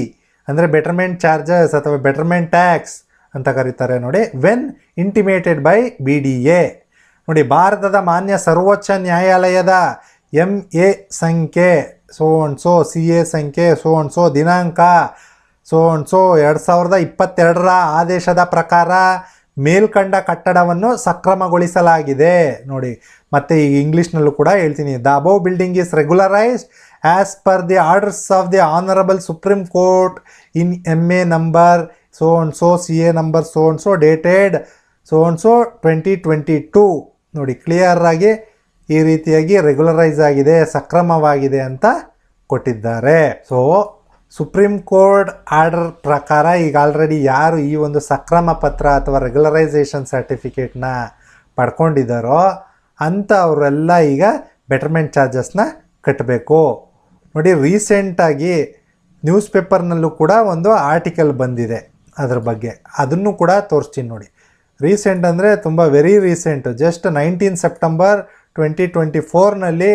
ಅಂದರೆ ಬೆಟರ್ಮೆಂಟ್ ಚಾರ್ಜಸ್ ಅಥವಾ ಬೆಟರ್ಮೆಂಟ್ ಟ್ಯಾಕ್ಸ್ ಅಂತ ಕರೀತಾರೆ ನೋಡಿ, ವೆನ್ ಇಂಟಿಮೇಟೆಡ್ ಬೈ BDA. ನೋಡಿ ಭಾರತದ ಮಾನ್ಯ ಸರ್ವೋಚ್ಚ ನ್ಯಾಯಾಲಯದ MA ಸಂಖ್ಯೆ ಸೋ ಅಂಡ್ ಸೋ, CA ಸಂಖ್ಯೆ ಸೋ ಅಂಡ್ ಸೋ, ದಿನಾಂಕ ಸೋ ಅಂಡ್ ಸೋ 2022ರ ಆದೇಶದ ಪ್ರಕಾರ ಮೇಲ್ಕಂಡ ಕಟ್ಟಡವನ್ನು ಸಕ್ರಮಗೊಳಿಸಲಾಗಿದೆ. ನೋಡಿ ಮತ್ತೆ ಈಗ ಇಂಗ್ಲೀಷ್ನಲ್ಲೂ ಕೂಡ ಹೇಳ್ತೀನಿ. The above building is regularised as per the orders of the honourable Supreme Court in MA number so and so, CA number so and so, dated so and so 2022. ನೋಡಿ ಕ್ಲಿಯರ್ ಆಗಿ ಈ ರೀತಿಯಾಗಿ ರೆಗ್ಯುಲರೈಸ್ ಆಗಿದೆ, ಸಕ್ರಮವಾಗಿದೆ ಅಂತ ಕೊಟ್ಟಿದ್ದಾರೆ. So supreme court order ಪ್ರಕಾರ ಈಗ already ಯಾರು ಈ ಒಂದು ಸಕ್ರಮ ಪತ್ರ ಅಥವಾ ರೆಗ್ಯುಲರೈಸೇಷನ್ ಸರ್ಟಿಫಿಕೇಟ್ನ ಪಡ್ಕೊಂಡಿದ್ದಾರೋ ಅಂಥ ಅವರೆಲ್ಲ ಈಗ ಬೆಟರ್ಮೆಂಟ್ ಚಾರ್ಜಸ್ನ ಕಟ್ಟಬೇಕು. ನೋಡಿ ರೀಸೆಂಟಾಗಿ ನ್ಯೂಸ್ ಪೇಪರ್ನಲ್ಲೂ ಕೂಡ ಒಂದು ಆರ್ಟಿಕಲ್ ಬಂದಿದೆ ಅದ್ರ ಬಗ್ಗೆ, ಅದನ್ನು ಕೂಡ ತೋರಿಸ್ತೀನಿ ನೋಡಿ. ರೀಸೆಂಟ್ ಅಂದರೆ ತುಂಬ ವೆರಿ ರೀಸೆಂಟ್, ಜಸ್ಟ್ 19 ಸೆಪ್ಟೆಂಬರ್ 2024ನಲ್ಲಿ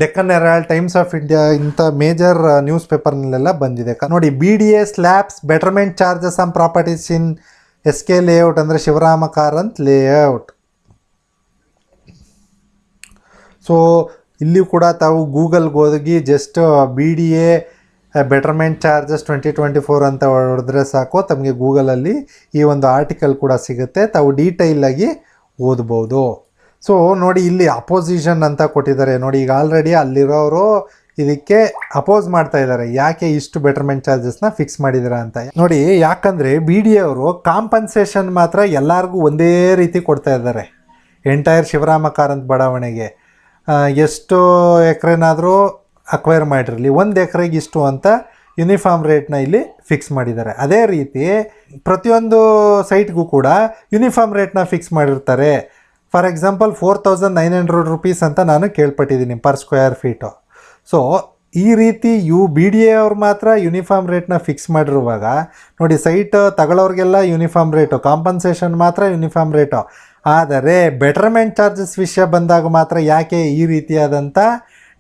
Deccan Herald, Times of India ಇಂಥ ಮೇಜರ್ ನ್ಯೂಸ್ ಪೇಪರ್ನಲ್ಲೆಲ್ಲ ಬಂದಿದೆ. ನೋಡಿ, BDA slabs betterment charges on properties in SK layout ಅಂದರೆ ಶಿವರಾಮ ಕಾರಂತ್ ಲೇಔಟ್. ಸೊ ಇಲ್ಲಿ ಕೂಡ ತಾವು ಗೂಗಲ್ಗೆ ಹೋಗಿ ಜಸ್ಟ್ BDA ಬೆಟರ್ಮೆಂಟ್ ಚಾರ್ಜಸ್ 2024 ಅಂತ ಹೊಡೆದ್ರೆ ಸಾಕು, ತಮಗೆ ಗೂಗಲಲ್ಲಿ ಈ ಒಂದು ಆರ್ಟಿಕಲ್ ಕೂಡ ಸಿಗುತ್ತೆ, ತಾವು ಡೀಟೈಲಾಗಿ ಓದ್ಬೋದು. ಸೊ ನೋಡಿ, ಇಲ್ಲಿ ಅಪೋಸಿಷನ್ ಅಂತ ಕೊಟ್ಟಿದ್ದಾರೆ ನೋಡಿ. ಈಗ ಆಲ್ರೆಡಿ ಅಲ್ಲಿರೋರು ಇದಕ್ಕೆ ಅಪೋಸ್ ಮಾಡ್ತಾ ಇದ್ದಾರೆ, ಯಾಕೆ ಇಷ್ಟು ಬೆಟರ್ಮೆಂಟ್ ಚಾರ್ಜಸ್ನ ಫಿಕ್ಸ್ ಮಾಡಿದ್ದೀರಾ ಅಂತ. ನೋಡಿ, ಯಾಕಂದರೆ BDA ಅವರು ಕಾಂಪನ್ಸೇಷನ್ ಮಾತ್ರ ಎಲ್ಲರಿಗೂ ಒಂದೇ ರೀತಿ ಕೊಡ್ತಾ ಇದ್ದಾರೆ ಎಂಟೈರ್ ಶಿವರಾಮ ಕಾರಂತ್ ಬಡಾವಣೆಗೆ. ಎಷ್ಟು ಎಕರೆನಾದರೂ ಅಕ್ವೈರ್ ಮಾಡಿರಲಿ, 1 ಎಕರೆಗೆ ಇಷ್ಟು ಅಂತ ಯೂನಿಫಾರ್ಮ್ ರೇಟ್ನ ಇಲ್ಲಿ ಫಿಕ್ಸ್ ಮಾಡಿದ್ದಾರೆ. ಅದೇ ರೀತಿ ಪ್ರತಿಯೊಂದು ಸೈಟ್ಗೂ ಕೂಡ ಯೂನಿಫಾರ್ಮ್ ರೇಟ್ನ ಫಿಕ್ಸ್ ಮಾಡಿರ್ತಾರೆ. ಫಾರ್ ಎಕ್ಸಾಂಪಲ್ 4900 ರೂಪೀಸ್ ಅಂತ ನಾನು ಕೇಳ್ಪಟ್ಟಿದ್ದೀನಿ ಪರ್ ಸ್ಕ್ವೇರ್ ಫೀಟು. ಸೊ ಈ ರೀತಿ BDA ಅವ್ರು ಮಾತ್ರ ಯೂನಿಫಾರ್ಮ್ ರೇಟ್ನ ಫಿಕ್ಸ್ ಮಾಡಿರುವಾಗ ನೋಡಿ, ಸೈಟ್ ತಗೊಳ್ಳೋರಿಗೆಲ್ಲ ಯೂನಿಫಾರ್ಮ್ ರೇಟು, ಕಾಂಪನ್ಸೇಷನ್ ಮಾತ್ರ ಯೂನಿಫಾರ್ಮ್ ರೇಟು. ಆದರೆ ಬೆಟರ್ಮೆಂಟ್ ಚಾರ್ಜಸ್ ವಿಷಯ ಬಂದಾಗ ಮಾತ್ರ ಯಾಕೆ ಈ ರೀತಿಯಾದಂಥ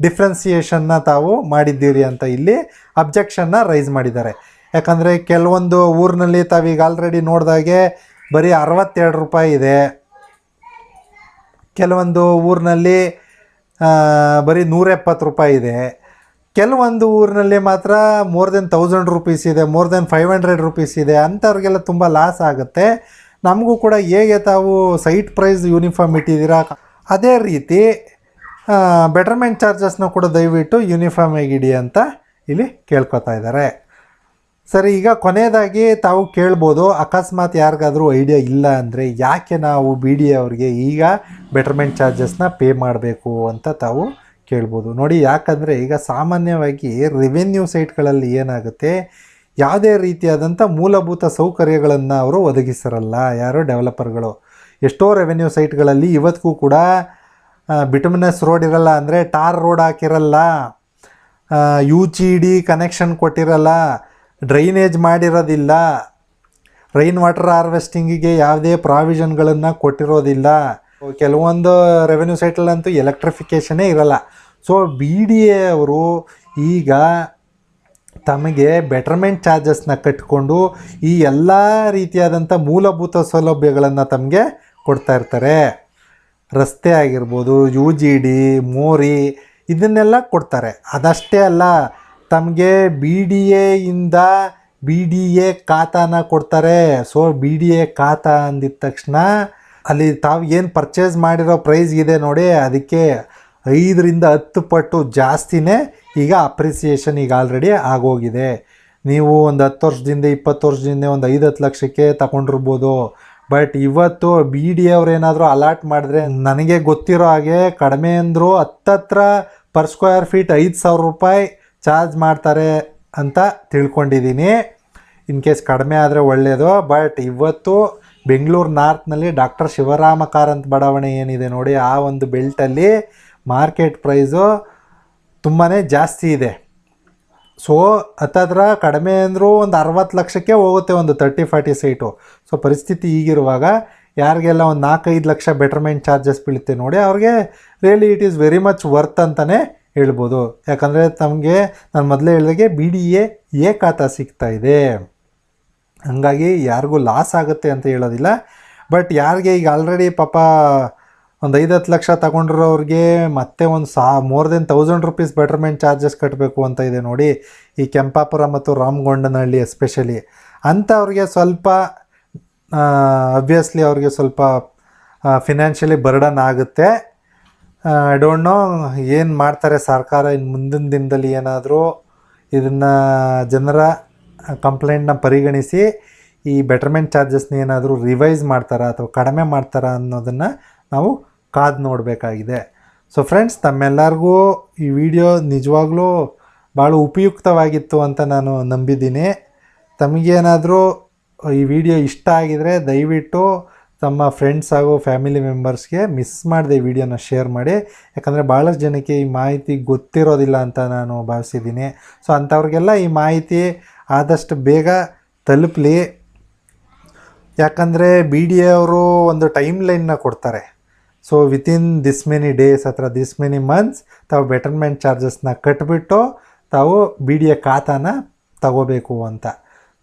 ಡಿಫ್ರೆನ್ಸಿಯೇಷನ್ನ ತಾವು ಮಾಡಿದ್ದೀರಿ ಅಂತ ಇಲ್ಲಿ ಅಬ್ಜೆಕ್ಷನ್ನ ರೈಸ್ ಮಾಡಿದ್ದಾರೆ. ಯಾಕಂದರೆ ಕೆಲವೊಂದು ಊರಿನಲ್ಲಿ ತಾವೀಗ ಆಲ್ರೆಡಿ ನೋಡಿದಾಗೆ ಬರೀ 62 ರೂಪಾಯಿ ಇದೆ, ಕೆಲವೊಂದು ಊರಿನಲ್ಲಿ ಬರೀ 170 ರೂಪಾಯಿ ಇದೆ, ಕೆಲವೊಂದು ಊರಿನಲ್ಲಿ ಮಾತ್ರ ಮೋರ್ ದೆನ್ 1000 ರೂಪೀಸ್ ಇದೆ, ಮೋರ್ ದೆನ್ 500 ರೂಪೀಸ್ ಇದೆ. ಅಂಥವ್ರಿಗೆಲ್ಲ ತುಂಬ ಲಾಸ್ ಆಗುತ್ತೆ. ನಮಗೂ ಕೂಡ ಹೇಗೆ ತಾವು ಸೈಟ್ ಪ್ರೈಸ್ ಯೂನಿಫಾರ್ಮ್ ಇಟ್ಟಿದ್ದೀರಾ, ಅದೇ ರೀತಿ ಬೆಟರ್ಮೆಂಟ್ ಚಾರ್ಜಸ್ನ ಕೂಡ ದಯವಿಟ್ಟು ಯೂನಿಫಾರ್ಮ್ ಆಗಿಡಿ ಅಂತ ಇಲ್ಲಿ ಕೇಳ್ಕೊತಾ ಇದ್ದಾರೆ. ಸರಿ, ಈಗ ಕೊನೆಯದಾಗಿ ತಾವು ಕೇಳ್ಬೋದು, ಅಕಸ್ಮಾತ್ ಯಾರಿಗಾದರೂ ಐಡಿಯಾ ಇಲ್ಲ ಅಂದರೆ ಯಾಕೆ ನಾವು BDA ಅವ್ರಿಗೆ ಈಗ ಬೆಟರ್ಮೆಂಟ್ ಚಾರ್ಜಸ್ನ ಪೇ ಮಾಡಬೇಕು ಅಂತ ತಾವು ಕೇಳ್ಬೋದು. ನೋಡಿ, ಯಾಕಂದರೆ ಈಗ ಸಾಮಾನ್ಯವಾಗಿ ರೆವೆನ್ಯೂ ಸೈಟ್ಗಳಲ್ಲಿ ಏನಾಗುತ್ತೆ, ಯಾವುದೇ ರೀತಿಯಾದಂಥ ಮೂಲಭೂತ ಸೌಕರ್ಯಗಳನ್ನು ಅವರು ಒದಗಿಸಿರಲ್ಲ ಯಾರೋ ಡೆವಲಪರ್ಗಳು. ಎಷ್ಟೋ ರೆವೆನ್ಯೂ ಸೈಟ್ಗಳಲ್ಲಿ ಇವತ್ತಿಗೂ ಕೂಡ ಬಿಟುಮಿನಸ್ ರೋಡ್ ಇರಲ್ಲ, ಅಂದರೆ ಟಾರ್ ರೋಡ್ ಹಾಕಿರಲ್ಲ, UGD ಕನೆಕ್ಷನ್ ಕೊಟ್ಟಿರಲ್ಲ, ಡ್ರೈನೇಜ್ ಮಾಡಿರೋದಿಲ್ಲ, ರೈನ್ ವಾಟರ್ ಹಾರ್ವೆಸ್ಟಿಂಗಿಗೆ ಯಾವುದೇ ಪ್ರಾವಿಷನ್ಗಳನ್ನು ಕೊಟ್ಟಿರೋದಿಲ್ಲ. ಕೆಲವೊಂದು ರೆವೆನ್ಯೂ ಸೈಟಲ್ಲಂತೂ ಎಲೆಕ್ಟ್ರಿಫಿಕೇಷನ್ನೇ ಇರಲ್ಲ. ಸೊ BDA ಅವರು ಈಗ ತಮಗೆ ಬೆಟರ್ಮೆಂಟ್ ಚಾರ್ಜಸ್ನ ಕಟ್ಟಿಕೊಂಡು ಈ ಎಲ್ಲ ರೀತಿಯಾದಂಥ ಮೂಲಭೂತ ಸೌಲಭ್ಯಗಳನ್ನು ತಮಗೆ ಕೊಡ್ತಾ ಇರ್ತಾರೆ. ರಸ್ತೆ ಆಗಿರ್ಬೋದು, UGD, ಮೋರಿ, ಇದನ್ನೆಲ್ಲ ಕೊಡ್ತಾರೆ. ಅದಷ್ಟೇ ಅಲ್ಲ, ತಮಗೆ BDA ಇಂದ BDA ಖಾತಾನ ಕೊಡ್ತಾರೆ. ಸೊ BDA ಖಾತಾ ಅಂದಿದ ತಕ್ಷಣ ಅಲ್ಲಿ ತಾವು ಏನು ಪರ್ಚೇಸ್ ಮಾಡಿರೋ ಪ್ರೈಸ್ ಇದೆ ನೋಡಿ, ಅದಕ್ಕೆ 5 ರಿಂದ 10 ಪಟ್ಟು ಜಾಸ್ತಿನೇ ಈಗ ಅಪ್ರಿಸಿಯೇಷನ್ ಈಗ ಆಲ್ರೆಡಿ ಆಗೋಗಿದೆ. ನೀವು ಒಂದು 10 ವರ್ಷದಿಂದ 20 ವರ್ಷದಿಂದ ಒಂದು 5-10 ಲಕ್ಷಕ್ಕೆ ತಗೊಂಡಿರ್ಬೋದು. ಬಟ್ ಇವತ್ತು BDA ಅವ್ರು ಏನಾದರೂ ಅಲಾಟ್ ಮಾಡಿದ್ರೆ, ನನಗೆ ಗೊತ್ತಿರೋ ಹಾಗೆ ಕಡಿಮೆ ಅಂದರೂ ಹತ್ತತ್ರ ಪರ್ ಸ್ಕ್ವೇರ್ ಫೀಟ್ 5000 ರೂಪಾಯಿ ಚಾರ್ಜ್ ಮಾಡ್ತಾರೆ ಅಂತ ತಿಳ್ಕೊಂಡಿದ್ದೀನಿ. ಇನ್ ಕೇಸ್ ಕಡಿಮೆ ಆದರೆ ಒಳ್ಳೆಯದು. ಬಟ್ ಇವತ್ತು ಬೆಂಗಳೂರು ನಾರ್ತ್ನಲ್ಲಿ ಡಾಕ್ಟರ್ ಶಿವರಾಮ ಕಾರಂತ್ ಬಡಾವಣೆ ಏನಿದೆ ನೋಡಿ, ಆ ಒಂದು ಬೆಲ್ಟಲ್ಲಿ ಮಾರ್ಕೆಟ್ ಪ್ರೈಸು ತುಂಬಾ ಜಾಸ್ತಿ ಇದೆ. ಸೊ ಹತ್ತತ್ರ ಕಡಿಮೆ ಅಂದರೂ ಒಂದು 60 ಲಕ್ಷಕ್ಕೆ ಹೋಗುತ್ತೆ ಒಂದು 30-40 ಸೈಟು. ಸೊ ಪರಿಸ್ಥಿತಿ ಈಗಿರುವಾಗ ಯಾರಿಗೆಲ್ಲ ಒಂದು 4-5 ಲಕ್ಷ ಬೆಟರ್ಮೆಂಟ್ ಚಾರ್ಜಸ್ ಬೀಳುತ್ತೆ ನೋಡಿ, ಅವ್ರಿಗೆ really it is very much worth ಅಂತಲೇ ಹೇಳ್ಬೋದು. ಯಾಕಂದರೆ ತಮಗೆ ನಾನು ಮೊದಲೇ ಹೇಳಿದಾಗೆ BDA ಖಾತಾ ಸಿಗ್ತಾ ಇದೆ, ಹಂಗಾಗಿ ಯಾರಿಗೂ ಲಾಸ್ ಆಗುತ್ತೆ ಅಂತ ಹೇಳೋದಿಲ್ಲ. ಬಟ್ ಯಾರಿಗೆ ಈಗ ಆಲ್ರೆಡಿ ಪಾಪ ಒಂದು 5-10 ಲಕ್ಷ ತಗೊಂಡಿರೋರಿಗೆ ಮತ್ತೆ ಒಂದು more than 1000 rupees betterment charges ಕಟ್ಟಬೇಕು ಅಂತ ಇದೆ ನೋಡಿ, ಈ ಕೆಂಪಾಪುರ ಮತ್ತು ರಾಮಗೊಂಡನಹಳ್ಳಿ ಎಸ್ಪೆಷಲಿ ಅಂಥವ್ರಿಗೆ ಸ್ವಲ್ಪ ಅಬ್ವಿಯಸ್ಲಿ ಅವ್ರಿಗೆ ಸ್ವಲ್ಪ ಫಿನಾನ್ಷಿಯಲಿ ಬರ್ಡನ್ ಆಗುತ್ತೆ. ಐ ಡೋಂಟ್ ನೋ ಏನು ಮಾಡ್ತಾರೆ ಸರ್ಕಾರ ಇನ್ನು ಮುಂದಿನ ದಿನದಲ್ಲಿ. ಏನಾದರೂ ಇದನ್ನು ಜನರ ಕಂಪ್ಲೇಂಟ್ನ ಪರಿಗಣಿಸಿ ಈ ಬೆಟರ್ಮೆಂಟ್ ಚಾರ್ಜಸ್ನ ಏನಾದರೂ ರಿವೈಸ್ ಮಾಡ್ತಾರಾ ಅಥವಾ ಕಡಿಮೆ ಮಾಡ್ತಾರಾ ಅನ್ನೋದನ್ನು ನಾವು ಕಾದು ನೋಡಬೇಕಾಗಿದೆ. ಸೊ ಫ್ರೆಂಡ್ಸ್, ತಮ್ಮೆಲ್ಲರಿಗೂ ಈ ವಿಡಿಯೋ ನಿಜವಾಗ್ಲೂ ಭಾಳ ಉಪಯುಕ್ತವಾಗಿತ್ತು ಅಂತ ನಾನು ನಂಬಿದ್ದೀನಿ. ತಮಗೇನಾದರೂ ಈ ವಿಡಿಯೋ ಇಷ್ಟ ಆಗಿದರೆ ದಯವಿಟ್ಟು ತಮ್ಮ ಫ್ರೆಂಡ್ಸ್ ಹಾಗೂ ಫ್ಯಾಮಿಲಿ ಮೆಂಬರ್ಸ್ಗೆ ಮಿಸ್ ಮಾಡದೆ ಈ ವಿಡಿಯೋನ ಶೇರ್ ಮಾಡಿ. ಯಾಕಂದರೆ ಭಾಳಷ್ಟು ಜನಕ್ಕೆ ಈ ಮಾಹಿತಿ ಗೊತ್ತಿರೋದಿಲ್ಲ ಅಂತ ನಾನು ಭಾವಿಸಿದ್ದೀನಿ. ಸೊ ಅಂಥವ್ರಿಗೆಲ್ಲ ಈ ಮಾಹಿತಿ ಆದಷ್ಟು ಬೇಗ ತಲುಪಲಿ. ಯಾಕಂದರೆ BDA ಅವರು ಒಂದು ಟೈಮ್ ಲೈನ್ನ ಕೊಡ್ತಾರೆ, so within this many days ಅಥವಾ ದಿಸ್ ಮೆನಿ ಮಂತ್ಸ್ ತಾವು ಬೆಟರ್ಮೆಂಟ್ ಚಾರ್ಜಸ್ನ ಕಟ್ಬಿಟ್ಟು ತಾವು ಬಿ ಡಿ ಎ ಖಾತಾನ ತಗೋಬೇಕು ಅಂತ.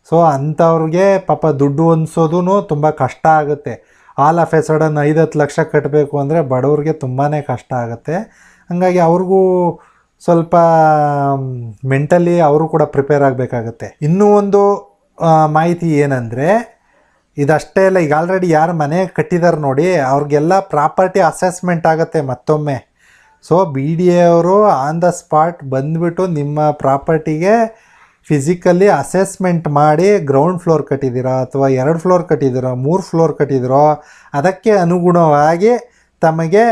ಸೊ ಅಂಥವ್ರಿಗೆ ಪಾಪ ದುಡ್ಡು ಹೊಂದಿಸೋದು ತುಂಬ ಕಷ್ಟ ಆಗುತ್ತೆ. All of A sudden 5-10 lakh ಕಟ್ಟಬೇಕು ಅಂದರೆ ಬಡವ್ರಿಗೆ ತುಂಬಾ ಕಷ್ಟ ಆಗುತ್ತೆ. ಹಾಗಾಗಿ ಅವ್ರಿಗೂ ಸ್ವಲ್ಪ ಮೆಂಟಲಿ ಅವರು ಕೂಡ ಪ್ರಿಪೇರ್ ಆಗಬೇಕಾಗತ್ತೆ. ಇನ್ನೂ ಒಂದು ಮಾಹಿತಿ ಏನಂದರೆ, ಇದಷ್ಟೇ ಇಲ್ಲ, ಈಗ ಆಲ್ರೆಡಿ ಯಾರು ಮನೆ ಕಟ್ಟಿದ್ದಾರೆ ನೋಡಿ ಅವ್ರಿಗೆಲ್ಲ ಪ್ರಾಪರ್ಟಿ ಅಸೆಸ್ಮೆಂಟ್ ಆಗುತ್ತೆ ಮತ್ತೊಮ್ಮೆ. ಸೊ ಬಿ ಡಿ ಎ ಅವರು ಆನ್ ದ ಸ್ಪಾಟ್ ಬಂದುಬಿಟ್ಟು ನಿಮ್ಮ ಪ್ರಾಪರ್ಟಿಗೆ ಫಿಸಿಕಲಿ ಅಸೆಸ್ಮೆಂಟ್ ಮಾಡಿ ಗ್ರೌಂಡ್ ಫ್ಲೋರ್ ಕಟ್ಟಿದ್ದೀರಾ ಅಥವಾ 2 ಫ್ಲೋರ್ ಕಟ್ಟಿದ್ದೀರೋ 3 ಫ್ಲೋರ್ ಕಟ್ಟಿದ್ದೀರೋ ಅದಕ್ಕೆ ಅನುಗುಣವಾಗಿ ತಮಗೆ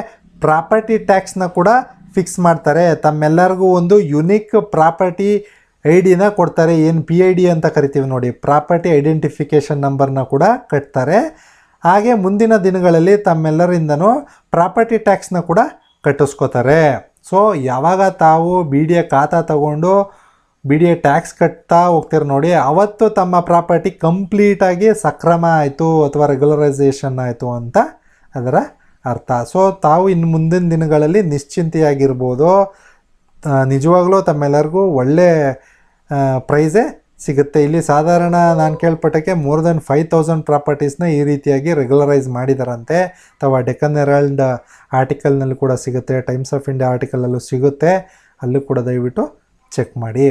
ಪ್ರಾಪರ್ಟಿ ಟ್ಯಾಕ್ಸ್ನ ಕೂಡ ಫಿಕ್ಸ್ ಮಾಡ್ತಾರೆ. ತಮ್ಮೆಲ್ಲರಿಗೂ ಒಂದು ಯುನಿಕ್ ಪ್ರಾಪರ್ಟಿ ಐ ಡಿನ ಕೊಡ್ತಾರೆ, ಏನು PID ಅಂತ ಕರಿತೀವಿ ನೋಡಿ, ಪ್ರಾಪರ್ಟಿ ಐಡೆಂಟಿಫಿಕೇಷನ್ ನಂಬರ್ನ ಕೂಡ ಕಟ್ತಾರೆ. ಹಾಗೆ ಮುಂದಿನ ದಿನಗಳಲ್ಲಿ ತಮ್ಮೆಲ್ಲರಿಂದನೂ ಪ್ರಾಪರ್ಟಿ ಟ್ಯಾಕ್ಸ್ನ ಕೂಡ ಕಟ್ಟಿಸ್ಕೋತಾರೆ. ಸೊ ಯಾವಾಗ ತಾವು ಬಿ ಡಿ ಎ ಖಾತಾ ತಗೊಂಡು ಬಿ ಡಿ ಎ ಟ್ಯಾಕ್ಸ್ ಕಟ್ತಾ ಹೋಗ್ತೀರ ನೋಡಿ, ಅವತ್ತು ತಮ್ಮ ಪ್ರಾಪರ್ಟಿ ಕಂಪ್ಲೀಟಾಗಿ ಸಕ್ರಮ ಆಯಿತು ಅಥವಾ ರೆಗ್ಯುಲರೈಸೇಷನ್ ಆಯಿತು ಅಂತ ಅದರ ಅರ್ಥ. ಸೊ ತಾವು ಇನ್ನು ಮುಂದಿನ ದಿನಗಳಲ್ಲಿ ನಿಶ್ಚಿಂತೆಯಾಗಿರ್ಬೋದು. ನಿಜವಾಗ್ಲೂ ತಮ್ಮೆಲ್ಲರಿಗೂ ಒಳ್ಳೆ ಪ್ರೈಸೇ ಸಿಗುತ್ತೆ. ಇಲ್ಲಿ ಸಾಧಾರಣ ನಾನು ಕೇಳ್ಪಟ್ಟಕ್ಕೆ ಮೋರ್ ದೆನ್ 5000 ಪ್ರಾಪರ್ಟೀಸ್ನ ಈ ರೀತಿಯಾಗಿ ರೆಗ್ಯುಲರೈಸ್ ಮಾಡಿದಾರಂತೆ. ತಾವು ಡೆಕ್ಕನ್ ಹೆರಾಲ್ಡ್ ಆರ್ಟಿಕಲ್ನಲ್ಲಿ ಕೂಡ ಸಿಗುತ್ತೆ, ಟೈಮ್ಸ್ ಆಫ್ ಇಂಡಿಯಾ ಆರ್ಟಿಕಲಲ್ಲೂ ಸಿಗುತ್ತೆ, ಅಲ್ಲೂ ಕೂಡ ದಯವಿಟ್ಟು ಚೆಕ್ ಮಾಡಿ.